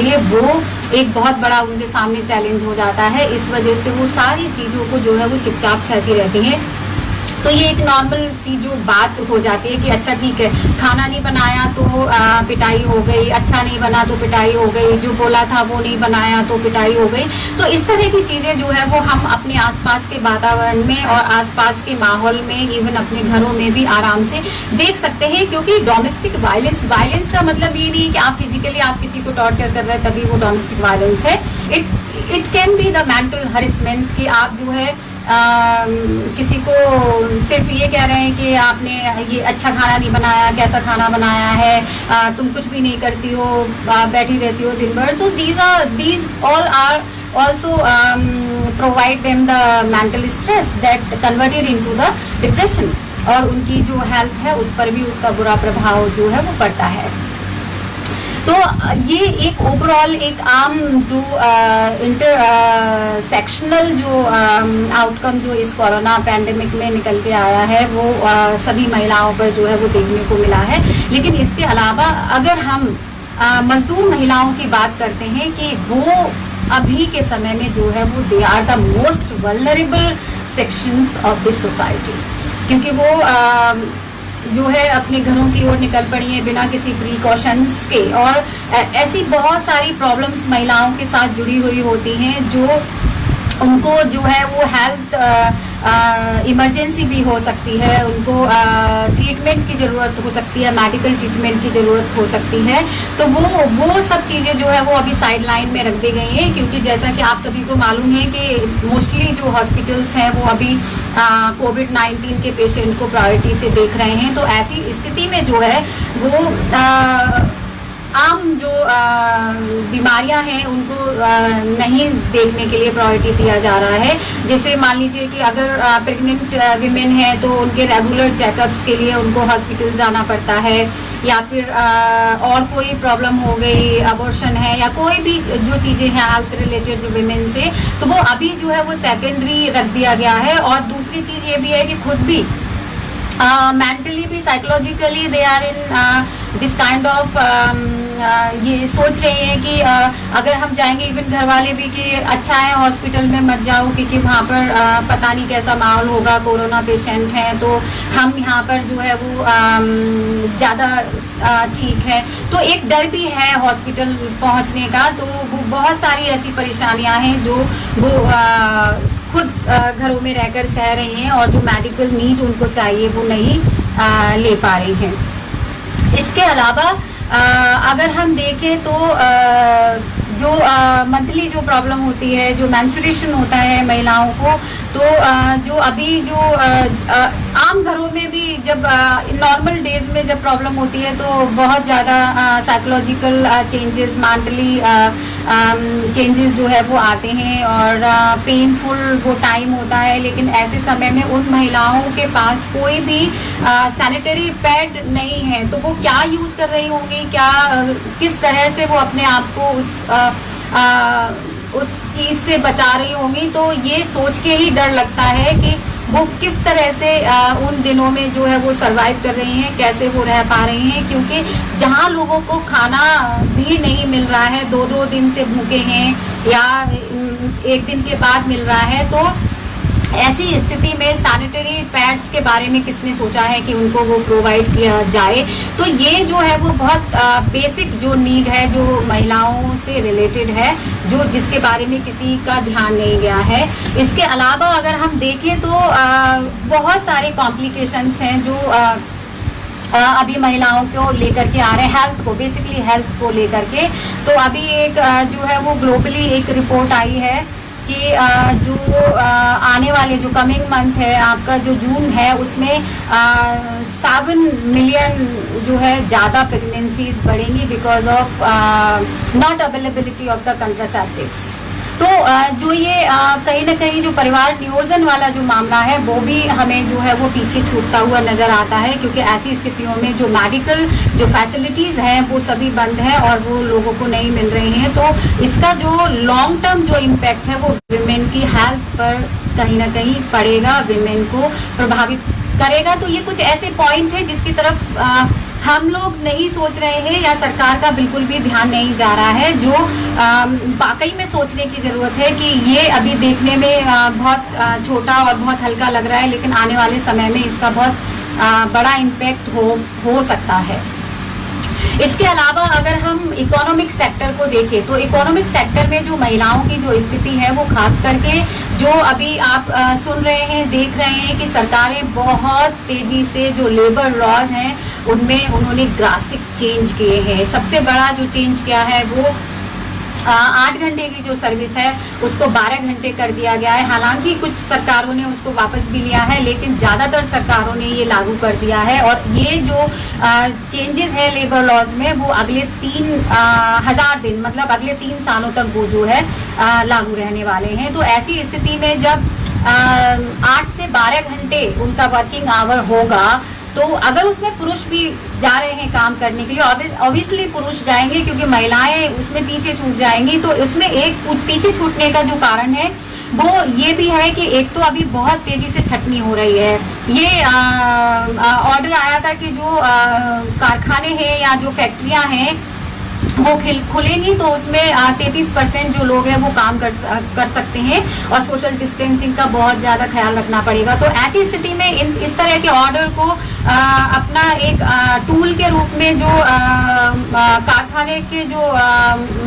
लिए वो एक बहुत बड़ा उनके सामने चैलेंज हो जाता है। इस वजह से वो सारी चीज़ों को जो है वो चुपचाप सहती रहती हैं। तो ये एक नॉर्मल सी जो बात हो जाती है कि अच्छा ठीक है, खाना नहीं बनाया तो पिटाई हो गई, अच्छा नहीं बना तो पिटाई हो गई, जो बोला था वो नहीं बनाया तो पिटाई हो गई। तो इस तरह की चीज़ें जो है वो हम अपने आसपास के वातावरण में और आसपास के माहौल में, इवन अपने घरों में भी आराम से देख सकते हैं। क्योंकि डोमेस्टिक वायलेंस का मतलब ये नहीं कि आप फिजिकली आप किसी को टॉर्चर कर रहे हैं तभी वो डोमेस्टिक वायलेंस है। It can be the mental harassment कि आप जो है किसी को सिर्फ ये कह रहे हैं कि आपने ये अच्छा खाना नहीं बनाया, कैसा खाना बनाया है, तुम कुछ भी नहीं करती हो, बैठी रहती हो दिन भर। सो these all are also provide them the mental stress that converted into the depression, और उनकी जो हेल्थ है उस पर भी उसका बुरा प्रभाव जो है वो पड़ता है। तो ये एक ओवरऑल एक आम जो इंटरसेक्शनल जो आउटकम जो इस कोरोना पैंडेमिक में निकल के आया है वो सभी महिलाओं पर जो है वो देखने को मिला है। लेकिन इसके अलावा अगर हम मजदूर महिलाओं की बात करते हैं कि वो अभी के समय में जो है वो they are the most vulnerable sections of this society, क्योंकि वो जो है अपने घरों की ओर निकल पड़ी है बिना किसी प्रिकॉशंस के। और ऐसी बहुत सारी प्रॉब्लम्स महिलाओं के साथ जुड़ी हुई होती हैं जो उनको जो है वो हेल्थ इमरजेंसी भी हो सकती है, उनको ट्रीटमेंट की ज़रूरत हो सकती है, मेडिकल ट्रीटमेंट की ज़रूरत हो सकती है। तो वो सब चीज़ें जो है वो अभी साइड लाइन में रख दी गई हैं, क्योंकि जैसा कि आप सभी को मालूम है कि मोस्टली जो हॉस्पिटल्स हैं वो अभी कोविड-19 के पेशेंट को प्रायोरिटी से देख रहे हैं। तो ऐसी स्थिति में जो है वो आम जो बीमारियां हैं उनको नहीं देखने के लिए प्रायोरिटी दिया जा रहा है। जैसे मान लीजिए कि अगर प्रेग्नेंट विमेन है तो उनके रेगुलर चेकअप्स के लिए उनको हॉस्पिटल जाना पड़ता है, या फिर और कोई प्रॉब्लम हो गई, अबॉर्शन है या कोई भी जो चीज़ें हैं हेल्थ रिलेटेड जो विमेन से, तो वो अभी जो है वो सेकेंडरी रख दिया गया है। और दूसरी चीज़ ये भी है कि खुद भी मेंटली भी psychologically they are in this kind of ये सोच रहे हैं कि अगर हम जाएंगे, इवन घर वाले भी कि अच्छा है हॉस्पिटल में मत जाओ क्योंकि वहाँ पर पता नहीं कैसा माहौल होगा, कोरोना पेशेंट हैं, तो हम यहाँ पर जो है वो ज़्यादा ठीक है। तो एक डर भी है हॉस्पिटल पहुँचने का। तो वो बहुत सारी ऐसी परेशानियाँ हैं जो वो खुद घरों में रहकर सह रही हैं, और जो मेडिकल नीड उनको चाहिए वो नहीं ले पा रही हैं। इसके अलावा अगर हम देखें तो जो मंथली जो प्रॉब्लम होती है, जो मेंस्ट्रुएशन होता है महिलाओं को, तो जो अभी जो आम घरों में भी जब नॉर्मल डेज में जब प्रॉब्लम होती है तो बहुत ज़्यादा साइकोलॉजिकल चेंजेस, मेंटली चेंजेस जो है वो आते हैं और पेनफुल वो टाइम होता है। लेकिन ऐसे समय में उन महिलाओं के पास कोई भी सैनिटरी पैड नहीं है, तो वो क्या यूज़ कर रही होंगी, क्या किस तरह से वो अपने आप को उस चीज़ से बचा रही होंगी। तो ये सोच के ही डर लगता है कि वो किस तरह से उन दिनों में जो है वो सरवाइव कर रही हैं, कैसे वो रह पा रही हैं, क्योंकि जहाँ लोगों को खाना भी नहीं मिल रहा है, 2-2 दिन से भूखे हैं या एक दिन के बाद मिल रहा है, तो ऐसी स्थिति में सैनिटरी पैड्स के बारे में किसने सोचा है कि उनको वो प्रोवाइड किया जाए। तो ये जो है वो बहुत बेसिक जो नीड है जो महिलाओं से रिलेटेड है, जो जिसके बारे में किसी का ध्यान नहीं गया है। इसके अलावा अगर हम देखें तो बहुत सारे कॉम्प्लिकेशंस हैं जो अभी महिलाओं को लेकर के आ रहे हैं, हेल्थ को, बेसिकली हेल्थ को लेकर के। तो अभी एक जो है वो ग्लोबली एक रिपोर्ट आई है कि जो आने वाले जो कमिंग मंथ है आपका जो जून है, उसमें 7 मिलियन जो है ज़्यादा प्रेगनेंसीज बढ़ेंगी because of not availability of the contraceptives. तो जो ये कहीं ना कहीं जो परिवार नियोजन वाला जो मामला है वो भी हमें जो है वो पीछे छूटता हुआ नज़र आता है, क्योंकि ऐसी स्थितियों में जो मेडिकल जो फैसिलिटीज़ हैं वो सभी बंद हैं और वो लोगों को नहीं मिल रही हैं। तो इसका जो लॉन्ग टर्म जो इम्पैक्ट है वो विमेन की हेल्थ पर कहीं ना कहीं पड़ेगा, विमेन को प्रभावित करेगा। तो ये कुछ ऐसे पॉइंट है जिसकी तरफ हम लोग नहीं सोच रहे हैं या सरकार का बिल्कुल भी ध्यान नहीं जा रहा है, जो वाकई में सोचने की ज़रूरत है कि ये अभी देखने में बहुत छोटा और बहुत हल्का लग रहा है, लेकिन आने वाले समय में इसका बहुत बड़ा इम्पैक्ट हो सकता है। इसके अलावा अगर हम इकोनॉमिक सेक्टर को देखें तो इकोनॉमिक सेक्टर में जो महिलाओं की जो स्थिति है वो खास करके जो अभी आप सुन रहे हैं, देख रहे हैं कि सरकारें बहुत तेजी से जो लेबर लॉज हैं उनमें उन्होंने ड्रास्टिक चेंज किए हैं। सबसे बड़ा जो चेंज किया है वो 8 घंटे की जो सर्विस है उसको 12 घंटे कर दिया गया है। हालांकि कुछ सरकारों ने उसको वापस भी लिया है, लेकिन ज़्यादातर सरकारों ने ये लागू कर दिया है। और ये जो चेंजेस है लेबर लॉज में वो अगले 3000 दिन मतलब अगले 3 सालों तक वो जो है लागू रहने वाले हैं। तो ऐसी स्थिति में जब 8 से 12 घंटे उनका वर्किंग आवर होगा तो अगर उसमें पुरुष भी जा रहे हैं काम करने के लिए, ऑब्वियसली पुरुष जाएंगे क्योंकि महिलाएं उसमें पीछे छूट जाएंगी। तो उसमें एक पीछे छूटने का जो कारण है वो ये भी है कि एक तो अभी बहुत तेजी से छटनी हो रही है। ये ऑर्डर आया था कि जो कारखाने हैं या जो फैक्ट्रियां हैं वो खुलेंगी तो उसमें 33% जो लोग हैं वो काम कर सकते हैं और सोशल डिस्टेंसिंग का बहुत ज़्यादा ख्याल रखना पड़ेगा। तो ऐसी स्थिति में इस तरह के ऑर्डर को अपना एक टूल के रूप में जो कारखाने के जो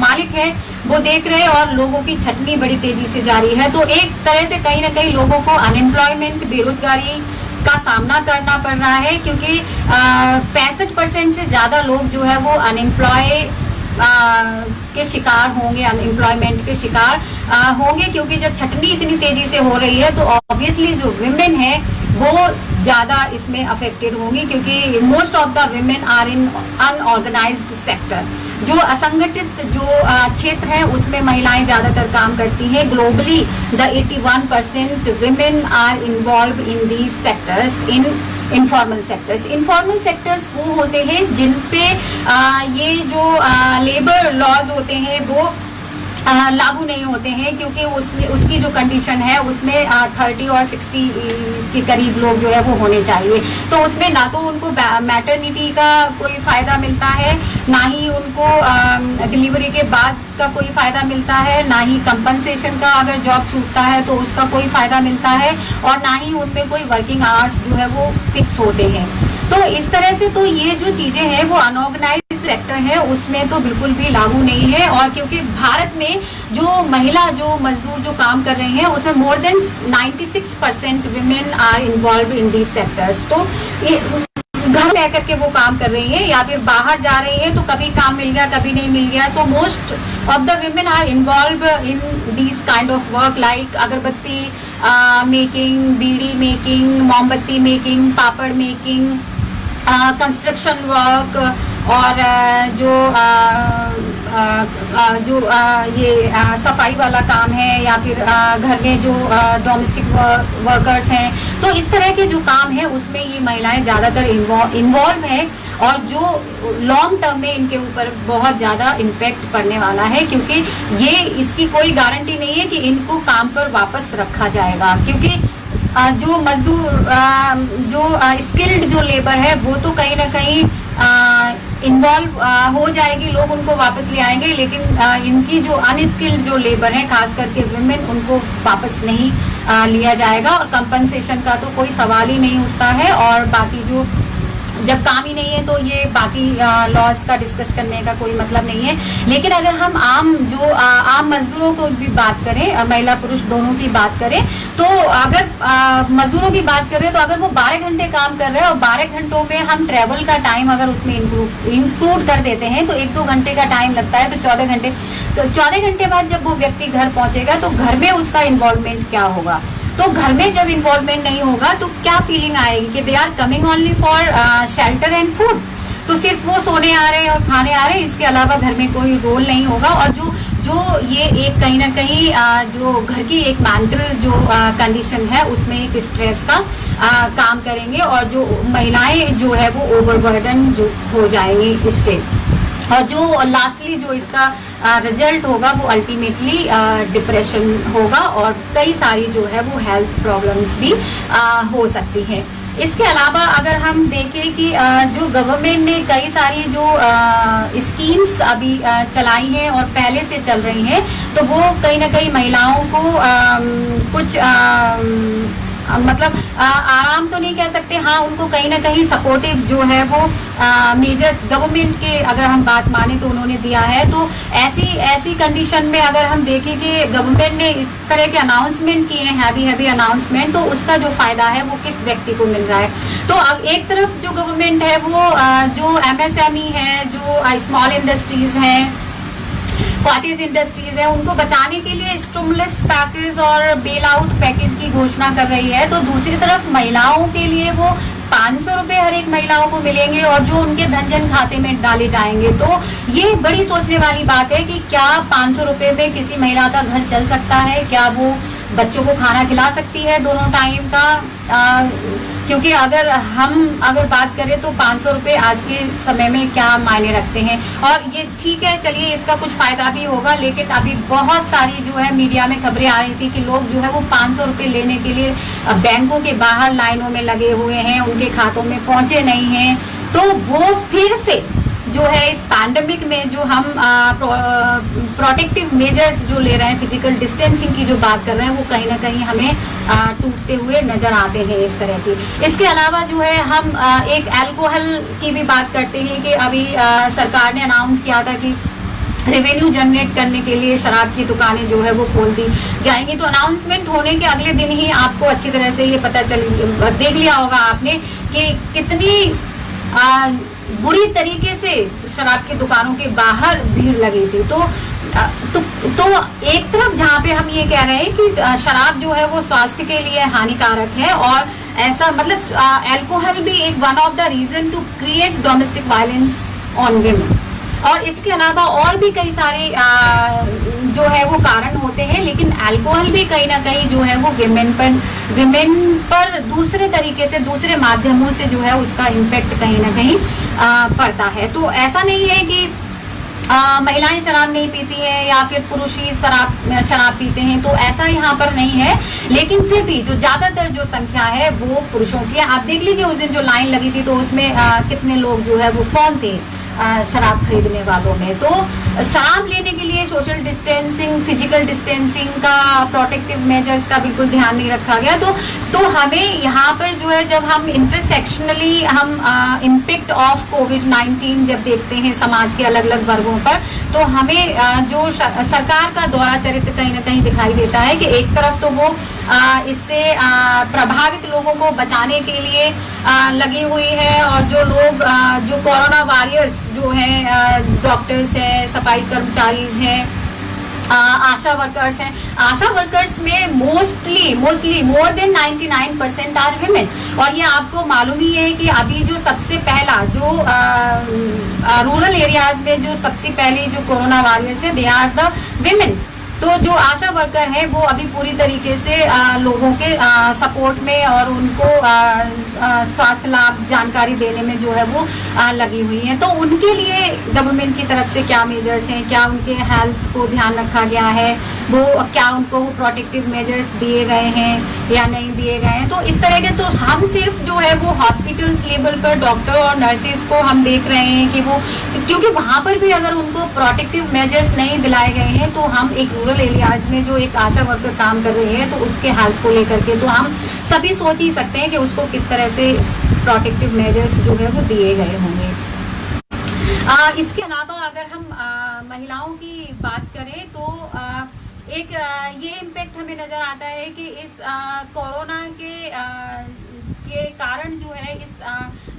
मालिक हैं वो देख रहे हैं और लोगों की छटनी बड़ी तेजी से जारी है। तो एक तरह से कहीं ना कहीं लोगों को अनएम्प्लॉयमेंट, बेरोजगारी का सामना करना पड़ रहा है, क्योंकि 65% से ज़्यादा लोग जो है वो अनएम्प्लॉय के शिकार होंगे, अनएम्प्लॉयमेंट के शिकार होंगे, क्योंकि जब छटनी इतनी तेजी से हो रही है तो ऑब्वियसली जो विमेन है वो ज़्यादा इसमें अफेक्टेड होंगी, क्योंकि most of the women are in unorganised sector. जो असंगठित जो क्षेत्र है उसमें महिलाएं ज़्यादातर काम करती हैं। Globally the 81% women are involve in these sectors in informal sectors. Informal sectors वो होते हैं जिन पे ये जो लेबर लॉज होते हैं वो लागू नहीं होते हैं, क्योंकि उसमें उसकी जो कंडीशन है उसमें 30 और 60 के करीब लोग जो है वो होने चाहिए। तो उसमें ना तो उनको मैटरनिटी का कोई फ़ायदा मिलता है, ना ही उनको डिलीवरी के बाद का कोई फ़ायदा मिलता है, ना ही कंपनसेशन का अगर जॉब छूटता है तो उसका कोई फ़ायदा मिलता है, और ना ही उनमें कोई वर्किंग आवर्स जो है वो फिक्स होते हैं। तो इस तरह से तो ये जो चीज़ें हैं वो अनऑर्गेनाइज्ड सेक्टर है उसमें तो बिल्कुल भी लागू नहीं है। और क्योंकि भारत में जो महिला जो मजदूर जो काम कर रहे हैं उसमें more than 96% women are involve in these sectors. तो घर में रह करके वो काम कर रही है या फिर बाहर जा रही है, तो कभी काम मिल गया कभी नहीं मिल गया। So most of the women are involve in these kind of work like agarbatti making, bidi making, mombatti making, papad making, construction work, और ये सफाई वाला काम है, या फिर घर में जो डोमेस्टिक वर्कर्स हैं। तो इस तरह के जो काम है उसमें ये महिलाएं ज़्यादातर इन्वॉल्व हैं, और जो लॉन्ग टर्म में इनके ऊपर बहुत ज़्यादा इम्पैक्ट पड़ने वाला है, क्योंकि ये इसकी कोई गारंटी नहीं है कि इनको काम पर वापस रखा जाएगा। क्योंकि जो मजदूर जो स्किल्ड जो लेबर है वो तो कहीं ना कहीं इन्वॉल्व हो जाएगी, लोग उनको वापस ले आएंगे, लेकिन इनकी जो अनस्किल्ड जो लेबर है खास करके विमेन, उनको वापस नहीं लिया जाएगा, और कंपनसेशन का तो कोई सवाल ही नहीं उठता है। और बाकी जो जब काम ही नहीं है तो ये बाकी लॉज का डिस्कस करने का कोई मतलब नहीं है। लेकिन अगर हम आम मजदूरों को भी बात करें, महिला पुरुष दोनों की बात करें, तो अगर मजदूरों की बात करें तो अगर वो 12 घंटे काम कर रहे हैं और 12 घंटों में हम ट्रेवल का टाइम अगर उसमें इंक्लूड कर देते हैं तो 1-2 घंटे का टाइम लगता है, तो 14 घंटे। तो 14 घंटे बाद जब वो व्यक्ति घर पहुंचेगा तो घर में उसका इन्वॉल्वमेंट क्या होगा? तो घर में जब इन्वॉल्वमेंट नहीं होगा तो क्या फीलिंग आएगी कि they are coming only for shelter and food, तो सिर्फ वो सोने आ रहे हैं और खाने आ रहे हैं, इसके अलावा घर में कोई रोल नहीं होगा। और जो ये एक कहीं ना कहीं जो घर की एक मेंटल जो कंडीशन है उसमें एक स्ट्रेस का काम करेंगे, और जो महिलाएं जो है वो ओवरबर्डन जो हो जाएंगी इससे। और जो लास्टली जो इसका रिजल्ट होगा वो अल्टीमेटली डिप्रेशन होगा, और कई सारी जो है वो हेल्थ प्रॉब्लम्स भी हो सकती हैं। इसके अलावा अगर हम देखें कि जो गवर्नमेंट ने कई सारी जो स्कीम्स अभी चलाई हैं और पहले से चल रही हैं, तो वो कहीं ना कहीं महिलाओं को कुछ मतलब आराम तो नहीं कह सकते, हाँ उनको कहीं ना कहीं सपोर्टिव जो है वो मेजर्स गवर्नमेंट के अगर हम बात माने तो उन्होंने दिया है। तो ऐसी कंडीशन में अगर हम देखें कि गवर्नमेंट ने इस तरह के अनाउंसमेंट किए हैं, हैवी अनाउंसमेंट, तो उसका जो फायदा है वो किस व्यक्ति को मिल रहा है। तो अब एक तरफ जो गवर्नमेंट है वो जो MSME है, जो स्मॉल इंडस्ट्रीज हैं, कॉटेज इंडस्ट्रीज है, उनको बचाने के लिए स्टिमुलस पैकेज और बेल आउट पैकेज की घोषणा कर रही है। तो दूसरी तरफ महिलाओं के लिए वो 500 रुपए हर एक महिलाओं को मिलेंगे और जो उनके धन खाते में डाले जाएंगे। तो ये बड़ी सोचने वाली बात है कि क्या 500 रुपए में किसी महिला का घर चल सकता है, क्या वो बच्चों को खाना खिला सकती है दोनों टाइम का। क्योंकि अगर बात करें तो 500 रुपए आज के समय में क्या मायने रखते हैं। और ये ठीक है, चलिए इसका कुछ फायदा भी होगा, लेकिन अभी बहुत सारी जो है मीडिया में खबरें आ रही थी कि लोग जो है वो 500 रुपए लेने के लिए बैंकों के बाहर लाइनों में लगे हुए हैं, उनके खातों में पहुंचे नहीं हैं। तो वो फिर से जो है इस पैंडेमिक में जो हम प्रोटेक्टिव मेजर्स जो ले रहे हैं, फिजिकल डिस्टेंसिंग की जो बात कर रहे हैं, वो कहीं ना कहीं हमें टूटते हुए नजर आते हैं इस तरह की। इसके अलावा जो है हम एक अल्कोहल की भी बात करते हैं कि अभी सरकार ने अनाउंस किया था कि रेवेन्यू जनरेट करने के लिए शराब की दुकानें जो है वो खोल दी जाएंगी। तो अनाउंसमेंट होने के अगले दिन ही आपको अच्छी तरह से ये पता देख लिया होगा आपने कि कितनी बुरी तरीके से शराब की दुकानों के बाहर भीड़ लगी थी। तो एक तरफ जहाँ पे हम ये कह रहे हैं कि शराब जो है वो स्वास्थ्य के लिए हानिकारक है, और ऐसा मतलब अल्कोहल भी एक one of the reason to create domestic violence on women. और इसके अलावा और भी कई सारे जो है वो कारण होते हैं, लेकिन अल्कोहल भी कहीं ना कहीं जो है वो विमेन पर दूसरे तरीके से, दूसरे माध्यमों से जो है उसका इम्पैक्ट कहीं ना कहीं पड़ता है। तो ऐसा नहीं है कि महिलाएं शराब नहीं पीती हैं या फिर पुरुष ही शराब पीते हैं, तो ऐसा यहाँ पर नहीं है। लेकिन फिर भी जो ज्यादातर जो संख्या है वो पुरुषों की है। आप देख लीजिए उस दिन जो लाइन लगी थी तो उसमें कितने लोग जो है वो कौन थे शराब खरीदने वालों में। तो शराब लेने के लिए सोशल डिस्टेंसिंग, फिजिकल डिस्टेंसिंग का, प्रोटेक्टिव मेजर्स का बिल्कुल ध्यान नहीं रखा गया। तो हमें यहाँ पर जो है जब हम इंटरसेक्शनली हम इम्पैक्ट ऑफ कोविड-19 जब देखते हैं समाज के अलग अलग वर्गों पर, तो हमें जो सरकार का दोहरा चरित्र कहीं ना कहीं दिखाई देता है कि एक तरफ तो वो इससे प्रभावित लोगों को बचाने के लिए लगी हुई है, और जो लोग जो कोरोना वॉरियर्स जो हैं, डॉक्टर्स हैं, सफाई कर्मचारी हैं, आशा वर्कर्स हैं, आशा वर्कर्स में mostly more than 99% are women. और ये आपको मालूम ही है कि अभी जो सबसे पहला जो रूरल एरियाज में जो सबसे पहले जो कोरोना वॉरियर्स है, दे आर द विमेन। तो जो आशा वर्कर है वो अभी पूरी तरीके से लोगों के सपोर्ट में और उनको स्वास्थ्य लाभ जानकारी देने में जो है वो लगी हुई है। तो उनके लिए गवर्नमेंट की तरफ से क्या मेजर्स हैं, क्या उनके हेल्थ को ध्यान रखा गया है, वो क्या उनको वो प्रोटेक्टिव मेजर्स दिए गए हैं या नहीं दिए गए हैं। तो इस तरह के, तो हम सिर्फ जो है वो हॉस्पिटल्स लेवल पर डॉक्टर और नर्सेज को हम देख रहे हैं कि वो, क्योंकि वहाँ पर भी अगर उनको प्रोटेक्टिव मेजर्स नहीं दिलाए गए हैं, तो हम एक रूरल एरियाज में जो एक आशा वर्कर काम कर रही है तो उसके हेल्थ को लेकर के तो हम सभी सोच ही सकते हैं कि उसको किस तरह से प्रोटेक्टिव मेजर्स जो है वो दिए गए होंगे। इसके अलावा अगर हम महिलाओं की बात करें तो एक ये इम्पैक्ट हमें नजर आता है कि इस कोरोना के कारण जो है इस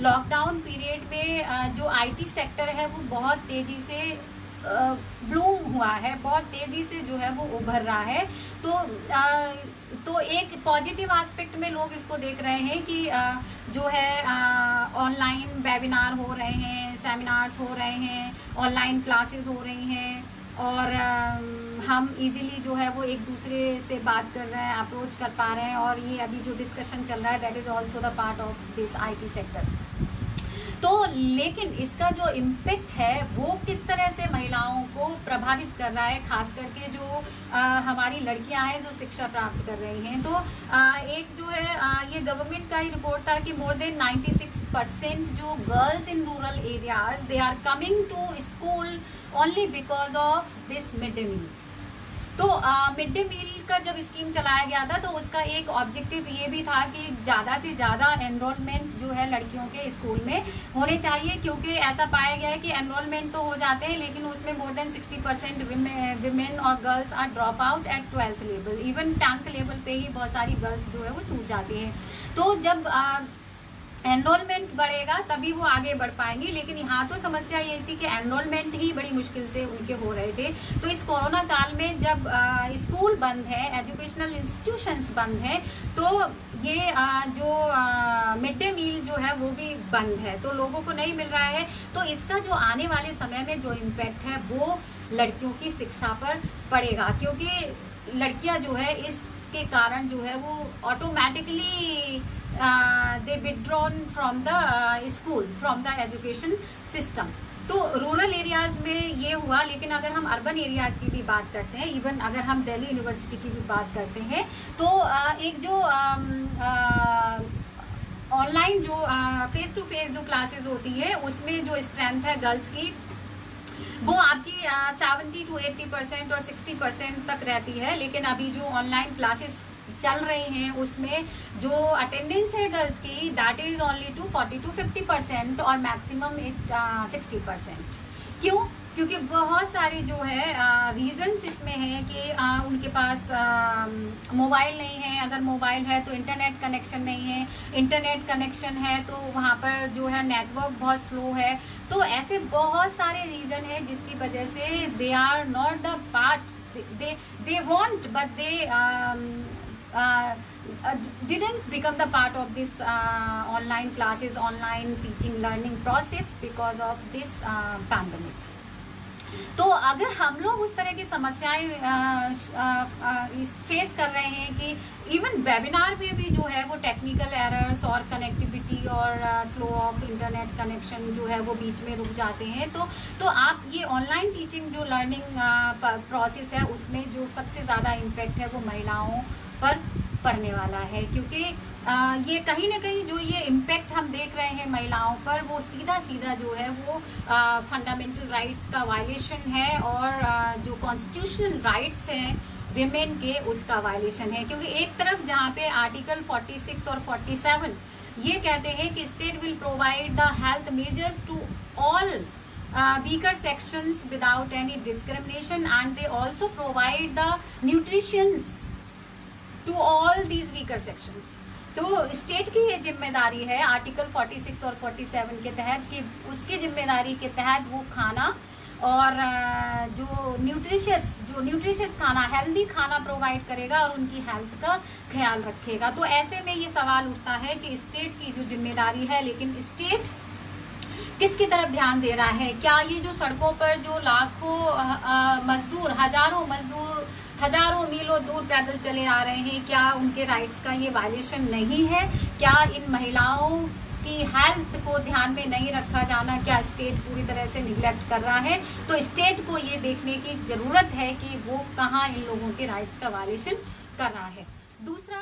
लॉकडाउन पीरियड में जो आईटी सेक्टर है वो बहुत तेजी से ब्लूम हुआ है, बहुत तेजी से जो है वो उभर रहा है। तो एक पॉजिटिव एस्पेक्ट में लोग इसको देख रहे हैं कि जो है ऑनलाइन वेबिनार हो रहे हैं, सेमिनार्स हो रहे हैं, ऑनलाइन क्लासेस हो रही हैं, और हम इजीली जो है वो एक दूसरे से बात कर रहे हैं, अप्रोच कर पा रहे हैं, और ये अभी जो डिस्कशन चल रहा है that is also the part of this IT sector. तो लेकिन इसका जो इम्पैक्ट है वो किस तरह से महिलाओं को प्रभावित कर रहा है, खास करके जो हमारी लड़कियां हैं जो शिक्षा प्राप्त कर रही हैं। तो एक जो है ये गवर्नमेंट का ही रिपोर्ट था कि मोर देन 96% जो girls in rural areas they are coming to school only because of this mid day meal. तो मिड डे मील का जब स्कीम चलाया गया था तो उसका एक ऑब्जेक्टिव ये भी था कि ज़्यादा से ज़्यादा एनरोलमेंट जो है लड़कियों के स्कूल में होने चाहिए, क्योंकि ऐसा पाया गया है कि एनरोलमेंट तो हो जाते हैं लेकिन उसमें मोर देन 60% विमेन और girls are drop out at 12th level. Even 10th level पे ही बहुत सारी गर्ल्स जो है वो छूट जाती हैं। तो जब एनरोलमेंट बढ़ेगा तभी वो आगे बढ़ पाएंगी, लेकिन यहाँ तो समस्या ये थी कि एनरोलमेंट ही बड़ी मुश्किल से उनके हो रहे थे। तो इस कोरोना काल में जब स्कूल बंद है, एजुकेशनल इंस्टीट्यूशंस बंद हैं, तो ये जो मिड डे मील जो है वो भी बंद है, तो लोगों को नहीं मिल रहा है। तो इसका जो आने वाले समय में जो इम्पैक्ट है वो लड़कियों की शिक्षा पर पड़ेगा, क्योंकि लड़कियाँ जो है इसके कारण जो है वो automatically they withdrawn from the school, from the education system। तो रूरल एरियाज में ये हुआ, लेकिन अगर हम अर्बन एरियाज की भी बात करते हैं, इवन अगर हम दिल्ली यूनिवर्सिटी की भी बात करते हैं, तो एक जो ऑनलाइन जो फेस टू फेस जो क्लासेस होती है उसमें जो स्ट्रेंथ है गर्ल्स की वो आपकी 70 to 80% और 60% तक रहती है। लेकिन अभी जो ऑनलाइन क्लासेस चल रही हैं उसमें जो अटेंडेंस है गर्ल्स की that is only to 40 to 50% और मैक्सिमम 60%। क्यों? क्योंकि बहुत सारी जो है रीजंस इसमें है कि उनके पास मोबाइल नहीं है, अगर मोबाइल है तो इंटरनेट कनेक्शन नहीं है, इंटरनेट कनेक्शन है तो वहाँ पर जो है नेटवर्क बहुत स्लो है। तो ऐसे बहुत सारे रीजन है जिसकी वजह से they are not the part, they want but they didn't become the part of this online classes, online teaching learning process because of this pandemic। तो अगर हम लोग उस तरह की समस्याएं फेस कर रहे हैं कि इवन वेबिनार में भी जो है वो टेक्निकल एरर्स और कनेक्टिविटी और स्लो ऑफ इंटरनेट कनेक्शन जो है वो बीच में रुक जाते हैं, तो आप ये ऑनलाइन टीचिंग जो लर्निंग प्रोसेस है उसमें जो सबसे ज़्यादा इम्पेक्ट है वो महिलाओं पर पड़ने वाला है। क्योंकि ये कहीं ना कहीं जो ये इम्पैक्ट हम देख रहे हैं महिलाओं पर वो सीधा जो है वो फंडामेंटल राइट्स का वायलेशन है और जो कॉन्स्टिट्यूशनल राइट्स हैं विमेन के उसका वायलेशन है। क्योंकि एक तरफ जहाँ पे आर्टिकल 46 और 47 ये कहते हैं कि state will provide the health measures to all weaker sections without any discrimination, and they also provide the nutritions to all these weaker sections। तो स्टेट की ये जिम्मेदारी है आर्टिकल 46 और 47 के तहत कि उसकी जिम्मेदारी के तहत वो खाना और जो न्यूट्रिशियस खाना, हेल्दी खाना प्रोवाइड करेगा और उनकी हेल्थ का ख्याल रखेगा। तो ऐसे में ये सवाल उठता है कि स्टेट की जो जिम्मेदारी है, लेकिन स्टेट किसकी तरफ ध्यान दे रहा है? क्या ये जो सड़कों पर जो लाखों मजदूर, हजारों मीलों दूर पैदल चले आ रहे हैं, क्या उनके राइट्स का ये वायलेशन नहीं है? क्या इन महिलाओं की हेल्थ को ध्यान में नहीं रखा जाना, क्या स्टेट पूरी तरह से निगलेक्ट कर रहा है? तो स्टेट को ये देखने की ज़रूरत है कि वो कहाँ इन लोगों के राइट्स का वायलेशन कर रहा है। दूसरा